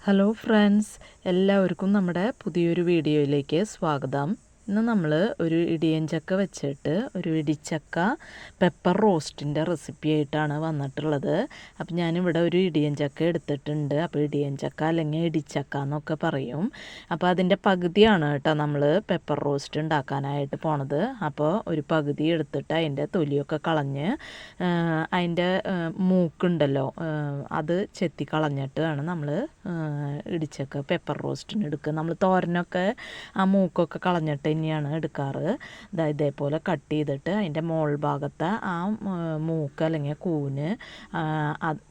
Hello friends, എല്ലാവർക്കും നമ്മുടെ പുതിയൊരു വീഡിയോയിലേക്ക് സ്വാഗതം. ഇന്ന് നമ്മൾ ഒരു ഇടിയഞ്ചക്ക വെച്ചിട്ട് ഒരു ഇടിച്ചക്ക പെപ്പർ റോസ്റ്റിൻ്റെ റെസിപ്പി ആയിട്ടാണ് വന്നിട്ടുള്ളത്. അപ്പം ഞാനിവിടെ ഒരു ഇടിയഞ്ചക്ക എടുത്തിട്ടുണ്ട്. അപ്പോൾ ഇടിയഞ്ചക്ക അല്ലെങ്കിൽ ഇടിച്ചക്ക എന്നൊക്കെ പറയും. അപ്പോൾ അതിൻ്റെ പകുതിയാണ് കേട്ടോ നമ്മൾ പെപ്പർ റോസ്റ്റ് ഉണ്ടാക്കാനായിട്ട് പോണത്. അപ്പോൾ ഒരു പകുതി എടുത്തിട്ട് അതിൻ്റെ തൊലിയൊക്കെ കളഞ്ഞ് അതിൻ്റെ മൂക്കുണ്ടല്ലോ അത് ചെത്തി കളഞ്ഞിട്ട് വേണം നമ്മൾ ഇടിച്ചക്ക പെപ്പർ റോസ്റ്റിന് എടുക്കുക. നമ്മൾ തോരനൊക്കെ ആ മൂക്കൊക്കെ കളഞ്ഞിട്ട് തന്നെയാണ് എടുക്കാറ്. ഇതേപോലെ കട്ട് ചെയ്തിട്ട് അതിൻ്റെ മോൾ ഭാഗത്തെ ആ മൂക്ക് അല്ലെങ്കിൽ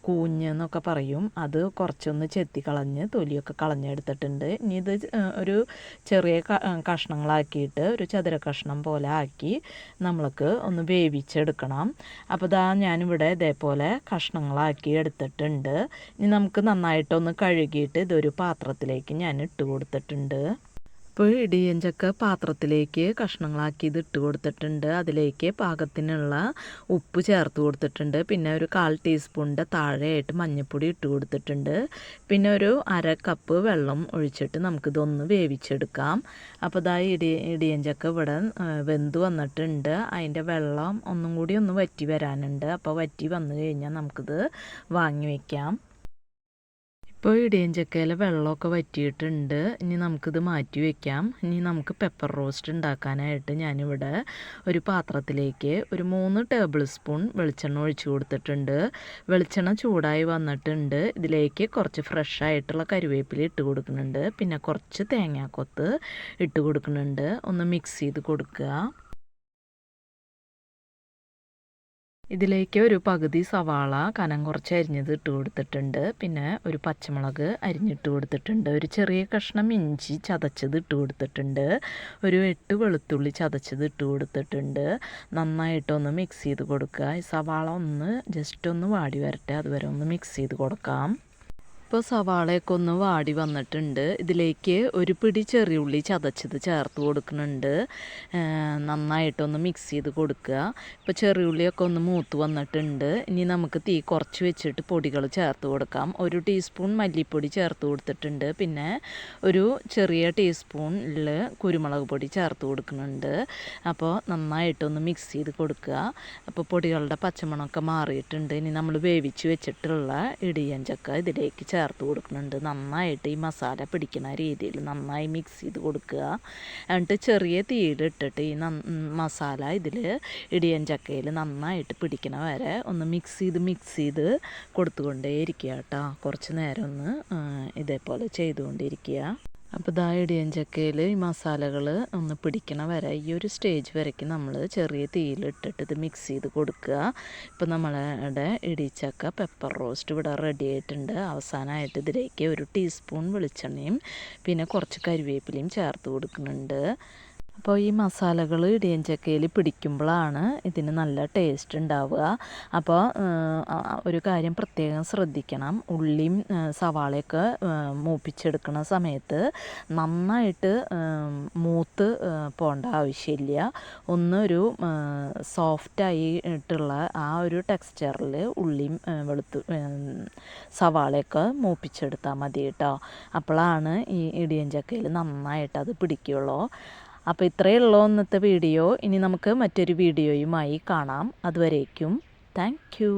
കൂഞ്ഞ് എന്നൊക്കെ പറയും, അത് കുറച്ചൊന്ന് ചെത്തി കളഞ്ഞ് തൊലിയൊക്കെ കളഞ്ഞെടുത്തിട്ടുണ്ട്. ഇനി ഇത് ഒരു ചെറിയ കഷ്ണങ്ങളാക്കിയിട്ട് ഒരു ചതുര കഷ്ണം പോലെ ആക്കി നമ്മൾക്ക് ഒന്ന് വേവിച്ചെടുക്കണം. അപ്പോൾ ഞാനിവിടെ ഇതേപോലെ കഷ്ണങ്ങളാക്കി എടുത്തിട്ടുണ്ട്. ഇനി നമുക്ക് നന്നായിട്ടൊന്ന് കഴുകിയിട്ട് ഇതൊരു പാത്രത്തിലേക്ക് ഞാൻ ഇട്ട് കൊടുത്തിട്ടുണ്ട്. ഇപ്പോൾ ഇടിയഞ്ചക്ക പാത്രത്തിലേക്ക് കഷ്ണങ്ങളാക്കി ഇത് ഇട്ട് കൊടുത്തിട്ടുണ്ട്. അതിലേക്ക് പാകത്തിനുള്ള ഉപ്പ് ചേർത്ത് കൊടുത്തിട്ടുണ്ട്. പിന്നെ ഒരു 1/4 ടീസ്പൂണിൻ്റെ താഴെയായിട്ട് മഞ്ഞൾപ്പൊടി ഇട്ട് കൊടുത്തിട്ടുണ്ട്. പിന്നെ ഒരു 1/2 കപ്പ് വെള്ളം ഒഴിച്ചിട്ട് നമുക്കിതൊന്ന് വേവിച്ചെടുക്കാം. അപ്പോൾ ഇടിയഞ്ചക്ക ഇവിടെ വെന്ത് വന്നിട്ടുണ്ട്. അതിൻ്റെ വെള്ളം ഒന്നും കൂടി ഒന്ന് വറ്റി വരാനുണ്ട്. അപ്പോൾ വറ്റി വന്നു കഴിഞ്ഞാൽ നമുക്കിത് വാങ്ങി വയ്ക്കാം. ഇപ്പോൾ ഇടിയഞ്ചക്കയിലെ വെള്ളമൊക്കെ വറ്റിയിട്ടുണ്ട്. ഇനി നമുക്കിത് മാറ്റി വയ്ക്കാം. ഇനി നമുക്ക് പെപ്പർ റോസ്റ്റ് ഉണ്ടാക്കാനായിട്ട് ഞാനിവിടെ ഒരു പാത്രത്തിലേക്ക് ഒരു 3 ടേബിൾ സ്പൂൺ വെളിച്ചെണ്ണ ഒഴിച്ച് കൊടുത്തിട്ടുണ്ട്. വെളിച്ചെണ്ണ ചൂടായി വന്നിട്ടുണ്ട്. ഇതിലേക്ക് കുറച്ച് ഫ്രഷ് ആയിട്ടുള്ള കരിവേപ്പില ഇട്ട് കൊടുക്കുന്നുണ്ട്. പിന്നെ കുറച്ച് തേങ്ങാക്കൊത്ത് ഇട്ട് കൊടുക്കുന്നുണ്ട്. ഒന്ന് മിക്സ് ചെയ്ത് കൊടുക്കുക. ഇതിലേക്ക് ഒരു പകുതി സവാള കനം കുറച്ച് അരിഞ്ഞത് ഇട്ട് കൊടുത്തിട്ടുണ്ട്. പിന്നെ ഒരു പച്ചമുളക് അരിഞ്ഞിട്ട് കൊടുത്തിട്ടുണ്ട്. ഒരു ചെറിയ കഷ്ണം ഇഞ്ചി ചതച്ചത് ഇട്ട് കൊടുത്തിട്ടുണ്ട്. ഒരു 8 വെളുത്തുള്ളി ചതച്ചത് ഇട്ട് കൊടുത്തിട്ടുണ്ട്. നന്നായിട്ടൊന്ന് മിക്സ് ചെയ്ത് കൊടുക്കുക. ഈ സവാള ഒന്ന് ജസ്റ്റ് ഒന്ന് വാടി വരട്ടെ, അതുവരെ ഒന്ന് മിക്സ് ചെയ്ത് കൊടുക്കാം. ഇപ്പോൾ സവാളയൊക്കെ ഒന്ന് വാടി വന്നിട്ടുണ്ട്. ഇതിലേക്ക് ഒരു പിടി ചെറിയുള്ളി ചതച്ചത് ചേർത്ത് കൊടുക്കുന്നുണ്ട്. നന്നായിട്ടൊന്ന് മിക്സ് ചെയ്ത് കൊടുക്കുക. ഇപ്പോൾ ചെറിയുള്ളിയൊക്കെ ഒന്ന് മൂത്ത് വന്നിട്ടുണ്ട്. ഇനി നമുക്ക് തീ കുറച്ച് വെച്ചിട്ട് പൊടികൾ ചേർത്ത് കൊടുക്കാം. 1 ടീസ്പൂൺ മല്ലിപ്പൊടി ചേർത്ത് കൊടുത്തിട്ടുണ്ട്. പിന്നെ ഒരു ചെറിയ ടീസ്പൂണിൽ കുരുമുളക് പൊടി ചേർത്ത് കൊടുക്കുന്നുണ്ട്. അപ്പോൾ നന്നായിട്ടൊന്ന് മിക്സ് ചെയ്ത് കൊടുക്കുക. അപ്പോൾ പൊടികളുടെ പച്ചമണമൊക്കെ മാറിയിട്ടുണ്ട്. ഇനി നമ്മൾ വേവിച്ച് വെച്ചിട്ടുള്ള ഇടിയഞ്ചക്ക ഇതിലേക്ക് ചേർത്ത് കൊടുക്കുന്നുണ്ട്. നന്നായിട്ട് ഈ മസാല പിടിക്കുന്ന രീതിയിൽ നന്നായി മിക്സ് ചെയ്ത് കൊടുക്കുക. എന്നിട്ട് ചെറിയ തീയിലിട്ടിട്ട് ഈ മസാല ഇതിൽ ഇടിയഞ്ചക്കയിൽ നന്നായിട്ട് പിടിക്കണ വരെ ഒന്ന് മിക്സ് ചെയ്ത് കൊടുത്തുകൊണ്ടേ ഇരിക്കുക കേട്ടോ. കുറച്ച് നേരം ഒന്ന് ഇതേപോലെ ചെയ്തുകൊണ്ടിരിക്കുക. അപ്പോൾ ഇടിയഞ്ചക്കയിൽ ഈ മസാലകൾ ഒന്ന് പിടിക്കണ വരെ ഈ ഒരു സ്റ്റേജ് വരയ്ക്ക് നമ്മൾ ചെറിയ തീയിലിട്ടിട്ട് ഇത് മിക്സ് ചെയ്ത് കൊടുക്കുക. ഇപ്പോൾ നമ്മളുടെ ഇടിച്ചക്ക പെപ്പർ റോസ്റ്റ് ഇവിടെ റെഡി ആയിട്ടുണ്ട്. അവസാനമായിട്ട് ഇതിലേക്ക് ഒരു ടീസ്പൂൺ വെളിച്ചെണ്ണയും പിന്നെ കുറച്ച് കരിവേപ്പിലയും ചേർത്ത് കൊടുക്കുന്നുണ്ട്. അപ്പോൾ ഈ മസാലകൾ ഇടിയഞ്ചക്കയിൽ പിടിക്കുമ്പോഴാണ് ഇതിന് നല്ല ടേസ്റ്റ് ഉണ്ടാവുക. അപ്പോൾ ഒരു കാര്യം പ്രത്യേകം ശ്രദ്ധിക്കണം. ഉള്ളിയും സവാളയൊക്കെ മൂപ്പിച്ചെടുക്കുന്ന സമയത്ത് നന്നായിട്ട് മൂത്ത് പോകേണ്ട ആവശ്യമില്ല. ഒന്നൊരു സോഫ്റ്റായിട്ടുള്ള ആ ഒരു ടെക്സ്ചറിൽ ഉള്ളിയും സവാളയൊക്കെ മൂപ്പിച്ചെടുത്താൽ മതി കേട്ടോ. അപ്പോഴാണ് ഈ ഇടിയഞ്ചക്കയിൽ നന്നായിട്ട് അത് പിടിക്കുകയുള്ളൂ. അപ്പോൾ ഇത്രയേ ഉള്ളൂ ഇന്നത്തെ വീഡിയോ. ഇനി നമുക്ക് മറ്റൊരു വീഡിയോയുമായി കാണാം. അതുവരേക്കും താങ്ക് യു.